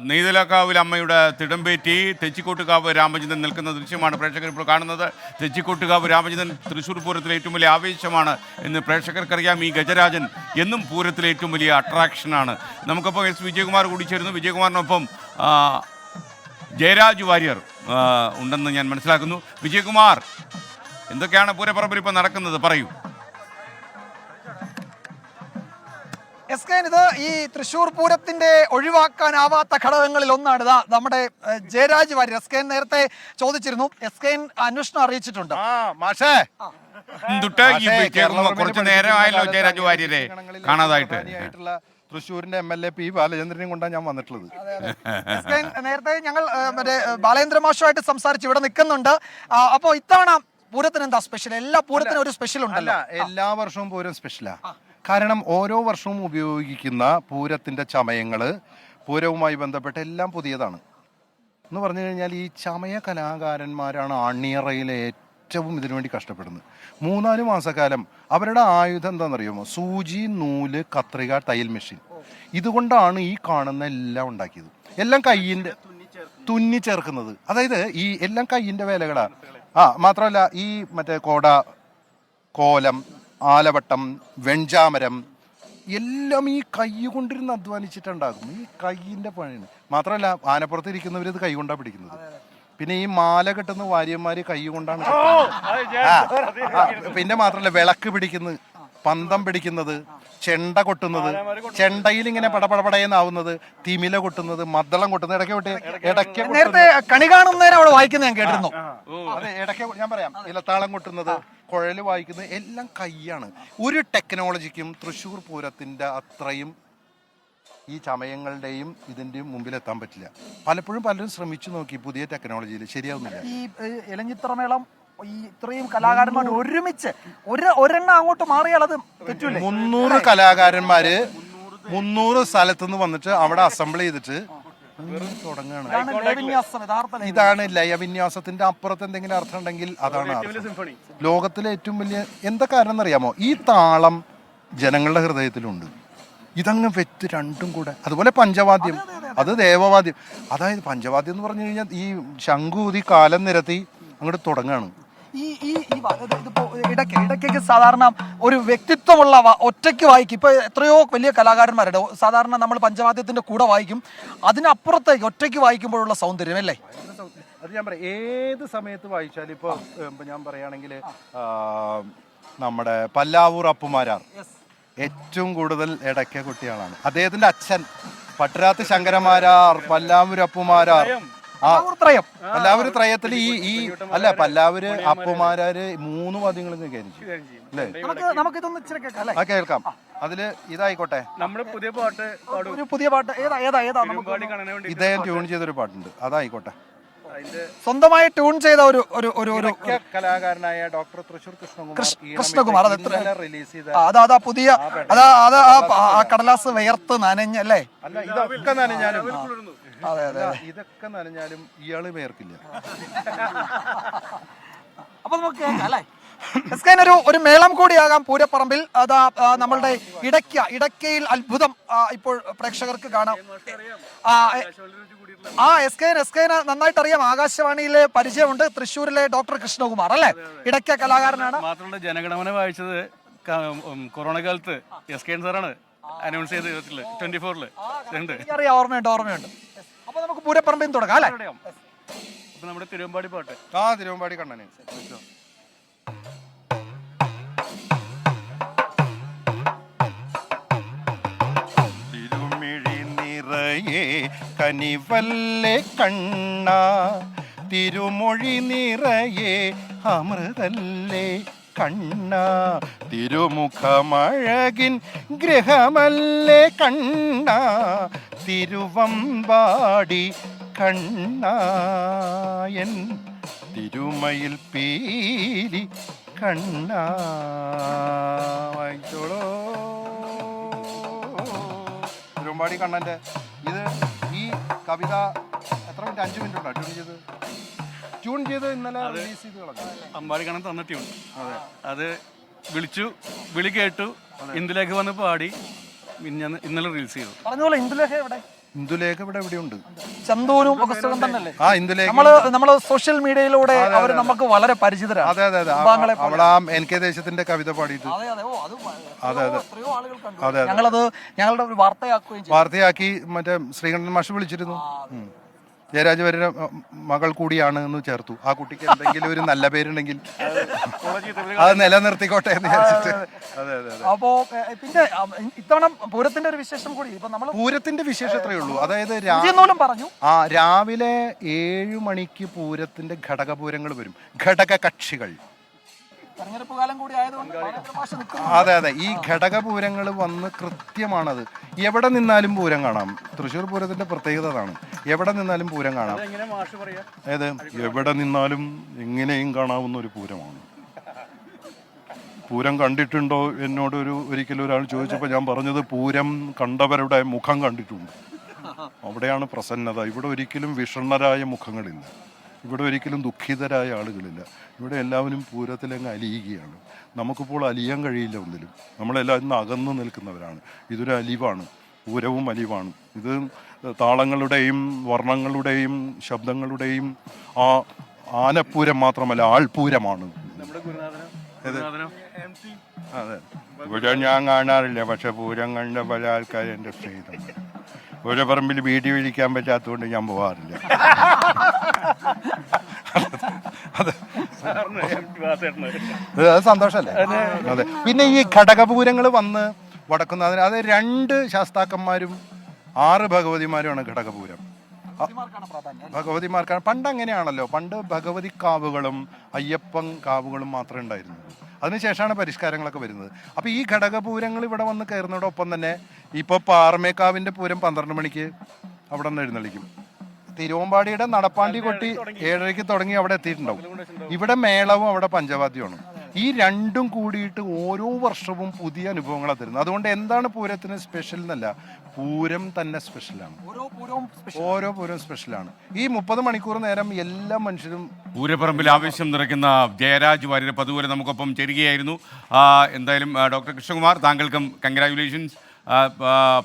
നെയ്തലക്കാവിൽ അമ്മയുടെ തിടമ്പേറ്റി തെച്ചിക്കോട്ടുകാവ് രാമചന്ദ്രൻ നിൽക്കുന്ന ദൃശ്യമാണ് പ്രേക്ഷകർ ഇപ്പോൾ കാണുന്നത്. തെച്ചിക്കോട്ടുകാവ് രാമചന്ദ്രൻ തൃശ്ശൂർ പൂരത്തിലെ ഏറ്റവും വലിയ ആവേശമാണ് എന്ന് പ്രേക്ഷകർക്കറിയാം. ഈ ഗജരാജൻ എന്നും പൂരത്തിലെ ഏറ്റവും വലിയ അട്രാക്ഷനാണ്. നമുക്കപ്പോൾ എസ് വിജയകുമാർ കൂടി ചേരുന്നു. വിജയകുമാറിനൊപ്പം ജയരാജ് വാര്യർ ഉണ്ടെന്ന് ഞാൻ മനസ്സിലാക്കുന്നു. വിജയകുമാർ, എന്തൊക്കെയാണ് പൂരപ്പറമ്പിൽ ഇപ്പോൾ നടക്കുന്നത്, പറയൂ. ഇത് ഈ തൃശ്ശൂർ പൂരത്തിന്റെ ഒഴിവാക്കാനാവാത്ത ഘടകങ്ങളിൽ ഒന്നാണ് നമ്മുടെ ജയരാജ് വാര്യർ. എസ് നേരത്തെ ചോദിച്ചിരുന്നു, എസ് അന്വേഷണം അറിയിച്ചിട്ടുണ്ട്. കുറച്ച് നേരമായല്ലോ ജയരാജ് വാര്യരെ കാണാതായിട്ട്. തൃശ്ശൂരിന്റെ MLA P. ബാലചന്ദ്രനെയും കൊണ്ടാണ് ഞാൻ വന്നിട്ടുള്ളത്. നേരത്തെ ഞങ്ങൾ മറ്റേ ബാലേന്ദ്ര മാഷുമായിട്ട് സംസാരിച്ച് ഇവിടെ നിൽക്കുന്നുണ്ട്. അപ്പോ ഇത്തവണ പൂരത്തിന് എന്താ സ്പെഷ്യൽ? എല്ലാ പൂരത്തിനും ഒരു സ്പെഷ്യൽ ഉണ്ടല്ലോ. എല്ലാ വർഷവും പൂരം സ്പെഷ്യലാ. കാരണം ഓരോ വർഷവും ഉപയോഗിക്കുന്ന പൂരത്തിന്റെ ചമയങ്ങള് പൂരവുമായി ബന്ധപ്പെട്ട് എല്ലാം പുതിയതാണ് എന്ന് പറഞ്ഞു കഴിഞ്ഞാൽ ഈ ചമയ കലാകാരന്മാരാണ് അണിയറയിലെ ഏറ്റവും ഇതിനുവേണ്ടി കഷ്ടപ്പെടുന്നത്. 3-4 മാസക്കാലം അവരുടെ ആയുധം എന്താണെന്നറിയുമോ? സൂചി, നൂല്, കത്രിക, തയ്യൽ മെഷീൻ. ഇതുകൊണ്ടാണ് ഈ കാണുന്ന എല്ലാം ഉണ്ടാക്കിയത്. എല്ലാം കയ്യിന്റെ തുന്നി ചേർക്കുന്നത്. അതായത് ഈ എല്ലാം കയ്യിന്റെ വേലകളാ. മാത്രമല്ല ഈ മറ്റേ കോട, കോലം, ആലവട്ടം, വെഞ്ചാമരം എല്ലാം ഈ കൈ കൊണ്ടിരുന്ന് അധ്വാനിച്ചിട്ടുണ്ടാകും. ഈ കൈയിന്റെ പണിയാണ്. മാത്രമല്ല ആനപ്പുറത്ത് ഇരിക്കുന്നവർ ഇത് കൈ കൊണ്ടാണ് പിടിക്കുന്നത്. പിന്നെ ഈ മാല കെട്ടുന്ന വാര്യന്മാര് കൈ കൊണ്ടാണ്. പിന്നെ മാത്രമല്ല വിളക്ക് പിടിക്കുന്നത്, പന്തം പിടിക്കുന്നത്, ചെണ്ട കൊട്ടുന്നത്, ചെണ്ടയിൽ ഇങ്ങനെ പടപടപടയെന്നാവുന്നത്, തിമില കൊട്ടുന്നത്, മദ്ദളം കൊട്ടുന്നത്, ഇടയ്ക്ക് നേരത്തെ കണി കാണുന്നതിന് അവിടെ വായിക്കുന്നത് ഞാൻ കേട്ടിരുന്നു. അതെ, ഇടയ്ക്ക് ഞാൻ പറയാം, ഇലത്താളം കൊട്ടുന്നത്, കുഴല് വായിക്കുന്നത് എല്ലാം കൈയാണ്. ഒരു ടെക്നോളജിക്കും തൃശ്ശൂർ പൂരത്തിന്റെ അത്രയും ഈ ചമയങ്ങളുടെയും ഇതിന്റെയും മുമ്പിൽ എത്താൻ പറ്റില്ല. പലപ്പോഴും പലരും ശ്രമിച്ചു നോക്കി പുതിയ ടെക്നോളജിയിൽ, ശരിയാവുന്നില്ല. ഈ ഇലഞ്ഞിത്തറമേളം ഈ ഇത്രയും കലാകാരന്മാർ ഒരുമിച്ച് ഒരെണ്ണം അങ്ങോട്ട് മാറിയാൽ അത് പറ്റൂലേ? 300 കലാകാരന്മാര് 300 സ്ഥലത്തുനിന്ന് വന്നിട്ട് അവിടെ അസംബിൾ ചെയ്തിട്ട് തുടങ്ങുകയാണ്. ഇതാണ് ലയവിന്യാസത്തിന്റെ അപ്പുറത്ത് എന്തെങ്കിലും അർത്ഥം ഉണ്ടെങ്കിൽ അതാണ് ലോകത്തിലെ ഏറ്റവും വലിയ. എന്താ കാരണം എന്നറിയാമോ? ഈ താളം ജനങ്ങളുടെ ഹൃദയത്തിലുണ്ട്. ഇതങ്ങ് വെച്ച് രണ്ടും കൂടെ. അതുപോലെ പഞ്ചവാദ്യം, അത് ദേവവാദ്യം. അതായത് പഞ്ചവാദ്യം എന്ന് പറഞ്ഞു കഴിഞ്ഞാൽ ഈ ശംഖൂതി കാലം നിരത്തി അങ്ങോട്ട് തുടങ്ങുകയാണ്. ഇടയ്ക്കൊക്കെ സാധാരണ ഒരു വ്യക്തിത്വമുള്ള ഒറ്റയ്ക്ക് വായിക്കും. ഇപ്പൊ എത്രയോ വലിയ കലാകാരന്മാരുടെ സാധാരണ നമ്മൾ പഞ്ചവാദ്യത്തിന്റെ കൂടെ വായിക്കും. അതിനപ്പുറത്തേക്ക് ഒറ്റയ്ക്ക് വായിക്കുമ്പോഴുള്ള സൗന്ദര്യം അല്ലേ? അത് ഞാൻ പറയാം, ഏത് സമയത്ത് വായിച്ചാലും. ഇപ്പൊ ഞാൻ പറയുകയാണെങ്കിൽ നമ്മുടെ പല്ലാവൂർ അപ്പുമാരാർ ഏറ്റവും കൂടുതൽ ഇടയ്ക്ക കുട്ടികളാണ്. അദ്ദേഹത്തിന്റെ അച്ഛൻ പട്ടരാത്ത് ശങ്കരമാരാർ, പല്ലാവൂർ അപ്പുമാരാർ, പല്ലാവൂര് ത്രയത്തിൽ ഈ അല്ല പല്ലാവൂര് അപ്പുമാരാര് 3 വാദ്യങ്ങളും കൈകാര്യം അല്ലേ? കേൾക്കാം. അതില് ഇതായിക്കോട്ടെ, പുതിയ പാട്ട് ഇദ്ദേഹം ട്യൂൺ ചെയ്തൊരു പാട്ടുണ്ട്, അതായിക്കോട്ടെ. സ്വന്തമായി ട്യൂൺ ചെയ്ത ഒരു കലാകാരനായ ഡോക്ടർ തൃശ്ശൂർ കൃഷ്ണകുമാർ റിലീസ് ചെയ്ത അതാ പുതിയ അതാ കടലാസ് വിയർത്ത് നനഞ്ഞല്ലേ? അല്ല, ഇതൊക്കെ നനഞ്ഞാലും ഇതൊക്കെ നനഞ്ഞാലും ഇയാള് വേർക്കില്ല. അപ്പൊ നമുക്ക് കേൾക്കാം അല്ലേ? ഒരു മേളം കൂടിയാകാം പൂരപ്പറമ്പിൽ. അതാ നമ്മളുടെ ഇടയ്ക്കയിൽ അത്ഭുതം ഇപ്പോൾ പ്രേക്ഷകർക്ക് കാണാം. എസ് കെ നന്നായിട്ട് അറിയാം. ആകാശവാണിയിലെ പരിചയമുണ്ട്. തൃശ്ശൂരിലെ ഡോക്ടർ കൃഷ്ണകുമാർ അല്ലേ? ഇടയ്ക്ക കലാകാരനാണ്. മാത്രമല്ല ജനഗണമന വായിച്ചത് കൊറോണ കാലത്ത് എസ് കെ സാറാണ് അനൗൺസ് ചെയ്ത് 24-ല്. അറിയാം, ഓർമ്മയുണ്ട്. അപ്പൊ നമുക്ക് പൂരപ്പറമ്പിൽ തുടങ്ങാം അല്ലേ? അപ്പൊ നമ്മുടെ തിരുവമ്പാടി പാട്ട്. തിരുവമ്പാടി കണ്ണനെ തിരുമിഴി നിറയെ കനിവല്ലേ കണ്ണ, തിരുമൊഴി നിറയെ അമൃതല്ലേ കണ്ണ, തിരുമുഖമഴകിൻ ഗൃഹമല്ലേ കണ്ണ, തിരുവമ്പാടി കണ്ണായൻ തിരുമയിൽ പീലി കണ്ണ. വായിച്ചോളോ തിരുവമ്പാടി കണ്ണന്റെ. ഇത് ഈ കവിത എത്ര മിനിറ്റ്? 5 മിനിറ്റ് ഉണ്ടോ ട്യൂൺ ചെയ്ത് ഇന്നലെ റിലീസ് ചെയ്ത് കളഞ്ഞു. അമ്പാടി കണ്ണൻ തന്ന ട്യൂൺ. അത് വിളി കേട്ടു, ഇന്ദുലേഖ വന്ന് പാടി, ഇന്നലെ റിലീസ് ചെയ്തു. പറഞ്ഞോളൂ, ഇന്ദുലേഖ എവിടെ? ഇന്ദുലേഖ ഇവിടെ എവിടെയുണ്ട്? ചന്ദൂരും ഒക്കെ സുഖം തന്നെയല്ലേ? ആ ഇന്ദുലേഖ നമ്മള് സോഷ്യൽ മീഡിയയിലൂടെ അവർ നമുക്ക് വളരെ പരിചിതരാണ്. അതെ അതെ അതെ അവിടെ ആ NK ദേശത്തിന്റെ കവിത പാടിയിട്ട് അതെ അതെ അതെ ഞങ്ങളത് ഞങ്ങളുടെ ഒരു വാർത്തയാക്കുകയും ചെയ്തു. വാർത്തയാക്കി മറ്റേ ശ്രീകണ്ഠൻ മാഷ് വിളിച്ചിരുന്നു. ജയരാജ് വരെ മകൾ കൂടിയാണ് എന്ന് ചേർത്തു. ആ കുട്ടിക്ക് എന്തെങ്കിലും ഒരു നല്ല പേരുണ്ടെങ്കിൽ അത് നിലനിർത്തിക്കോട്ടെ എന്ന് വിചാരിച്ചിട്ട്. അതെ അതെ അതെ. അപ്പോ പിന്നെ ഇത്തവണ പൂരത്തിന്റെ ഒരു വിശേഷം കൂടി ഇപ്പൊ നമ്മൾ പൂരത്തിന്റെ വിശേഷം എത്രയേ ഉള്ളൂ. അതായത് പറഞ്ഞു രാവിലെ 7 മണിക്ക് പൂരത്തിന്റെ ഘടകപൂരങ്ങൾ വരും. ഘടക കക്ഷികൾ. തെരഞ്ഞെടുപ്പ് കാലം കൂടി ആയതുകൊണ്ട് അതെ അതെ ഈ ഘടകപൂരങ്ങൾ വന്ന് കൃത്യമാണത്. എവിടെ നിന്നാലും പൂരം കാണാം. തൃശ്ശൂർ പൂരത്തിന്റെ പ്രത്യേകത അതാണ്. എവിടെ നിന്നാലും പൂരം കാണാം. ഏത് എവിടെ നിന്നാലും എങ്ങനെയും കാണാവുന്ന ഒരു പൂരമാണ്. പൂരം കണ്ടിട്ടുണ്ടോ എന്നോട് ഒരിക്കലും ഒരാൾ ചോദിച്ചപ്പോൾ ഞാൻ പറഞ്ഞത് പൂരം കണ്ടവരുടെ മുഖം കണ്ടിട്ടുണ്ട്. അവിടെയാണ് പ്രസന്നത. ഇവിടെ ഒരിക്കലും വിഷണ്ണരായ മുഖങ്ങളില്ല. ഇവിടെ ഒരിക്കലും ദുഃഖിതരായ ആളുകളില്ല. ഇവിടെ എല്ലാവരും പൂരത്തിലങ്ങ് അലിയുകയാണ്. നമുക്കിപ്പോൾ അലിയാൻ കഴിയില്ല ഒന്നിലും. നമ്മളെല്ലാവരും ഇന്ന് അകന്നു നിൽക്കുന്നവരാണ്. ഇതൊരു അലിവാണ്. പൂരവും അലിവാണ്. ഇത് താളങ്ങളുടെയും വർണ്ണങ്ങളുടെയും ശബ്ദങ്ങളുടെയും ആ ആനപ്പൂരം മാത്രമല്ല, ആൾപൂരമാണ്. അതെ പൂരം ഞാൻ കാണാറില്ല. പക്ഷെ പൂരം കണ്ട പല ആൾക്കാരും എൻ്റെ ചെയ്തിട്ടുണ്ട്. പൂരപ്പറമ്പിൽ വീഡിയോ ഇരിക്കാൻ പറ്റാത്തതുകൊണ്ട് ഞാൻ പോകാറില്ല. അത് സന്തോഷല്ലേ? അതെ. പിന്നെ ഈ ഘടകപൂരങ്ങൾ വന്ന് വടക്കുന്നതിന് അത് 2 ശാസ്താക്കന്മാരും 6 ഭഗവതിമാരുമാണ് ഘടകപൂരം. ഭഗവതിമാർക്കാണ്. പണ്ട് അങ്ങനെയാണല്ലോ. പണ്ട് ഭഗവതി കാവുകളും അയ്യപ്പൻ കാവുകളും മാത്രമേ ഉണ്ടായിരുന്നുള്ളൂ. അതിനുശേഷമാണ് പരിഷ്കാരങ്ങളൊക്കെ വരുന്നത്. അപ്പോൾ ഈ ഘടകപൂരങ്ങൾ ഇവിടെ വന്ന് കയറുന്നതോടൊപ്പം തന്നെ ഇപ്പോൾ പാറമേക്കാവിൻ്റെ പൂരം 12 മണിക്ക് അവിടെ നിന്ന് എഴുന്നള്ളിക്കും. തിരുവമ്പാടിയുടെ നടപ്പാണ്ടി കൊട്ടി 7:30 തുടങ്ങി അവിടെ എത്തിയിട്ടുണ്ടാവും. ഇവിടെ മേളവും അവിടെ പഞ്ചവാദ്യമാണ്. ഈ രണ്ടും കൂടിയിട്ട് ഓരോ വർഷവും പുതിയ അനുഭവങ്ങളാണ് തരുന്നത്. അതുകൊണ്ട് എന്താണ് പൂരത്തിന് സ്പെഷ്യൽ എന്നല്ല, പൂരം തന്നെ സ്പെഷ്യലാണ്. ഓരോ പൂരവും സ്പെഷ്യലാണ്. ഈ 30 മണിക്കൂർ നേരം എല്ലാ മനുഷ്യരും പൂരപ്പറമ്പിൽ ആവേശം നിറയ്ക്കുന്ന ജയരാജ് വാര്യർ പതുപോലെ നമുക്കൊപ്പം ചേരുകയായിരുന്നു. എന്തായാലും ഡോക്ടർ കൃഷ്ണകുമാർ, താങ്കൾക്കും കൺഗ്രാജുലേഷൻസ്.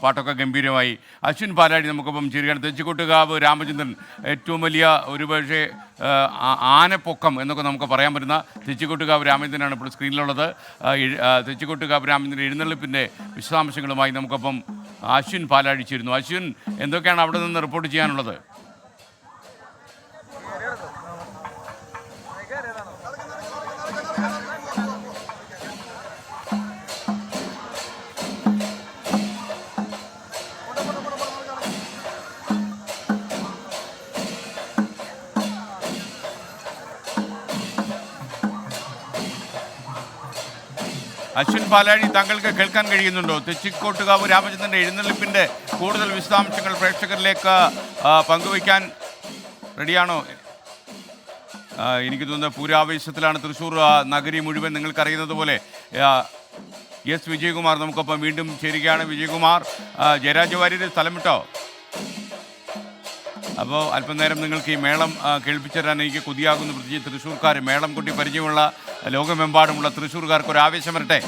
പാട്ടൊക്കെ ഗംഭീരമായി. അശ്വിൻ പാലാടി നമുക്കൊപ്പം ചേരുകയാണ്. തെച്ചിക്കോട്ടുകാവ് രാമചന്ദ്രൻ ഏറ്റവും വലിയ ഒരുപക്ഷെ ആനപ്പൊക്കം എന്നൊക്കെ നമുക്ക് പറയാൻ പറ്റുന്ന തെച്ചിക്കോട്ടുകാവ് രാമചന്ദ്രനാണ് ഇപ്പോൾ സ്ക്രീനിലുള്ളത്. തെച്ചിക്കോട്ടുകാവ് രാമചന്ദ്രൻ എഴുന്നള്ളിപ്പിൻ്റെ വിശദാംശങ്ങളുമായി നമുക്കൊപ്പം അശ്വിൻ പാലാടി ചേരുന്നു. അശ്വിൻ, എന്തൊക്കെയാണ് അവിടെ നിന്ന് റിപ്പോർട്ട് ചെയ്യാനുള്ളത്? അശ്വിൻ പാലാഴി, താങ്കൾക്ക് കേൾക്കാൻ കഴിയുന്നുണ്ടോ? തെച്ചിക്കോട്ടുകാവ് രാമചന്ദ്രൻ്റെ എഴുന്നള്ളിപ്പിൻ്റെ കൂടുതൽ വിശദാംശങ്ങൾ പ്രേക്ഷകരിലേക്ക് പങ്കുവയ്ക്കാൻ റെഡിയാണോ? എനിക്ക് തോന്നുന്നത് പൂരാവേശത്തിലാണ് തൃശ്ശൂർ നഗരി മുഴുവൻ. നിങ്ങൾക്കറിയുന്നത് പോലെ എസ് വിജയകുമാർ നമുക്കൊപ്പം വീണ്ടും ചേരുകയാണ്. വിജയകുമാർ, ജയരാജ് വാര്യർ സ്ഥലം വിട്ടോ? അപ്പോൾ അല്പനേരം നിങ്ങൾക്ക് ഈ മേളം കേൾപ്പിച്ചു തരാൻ എനിക്ക് കൊതിയാകുന്നു. പ്രത്യേകിച്ച് തൃശ്ശൂർക്കാർ, മേളം കൊട്ടി പരിചയമുള്ള ലോകമെമ്പാടുമുള്ള തൃശ്ശൂർക്കാർക്ക് ഒരു ആവേശം വരട്ടെ.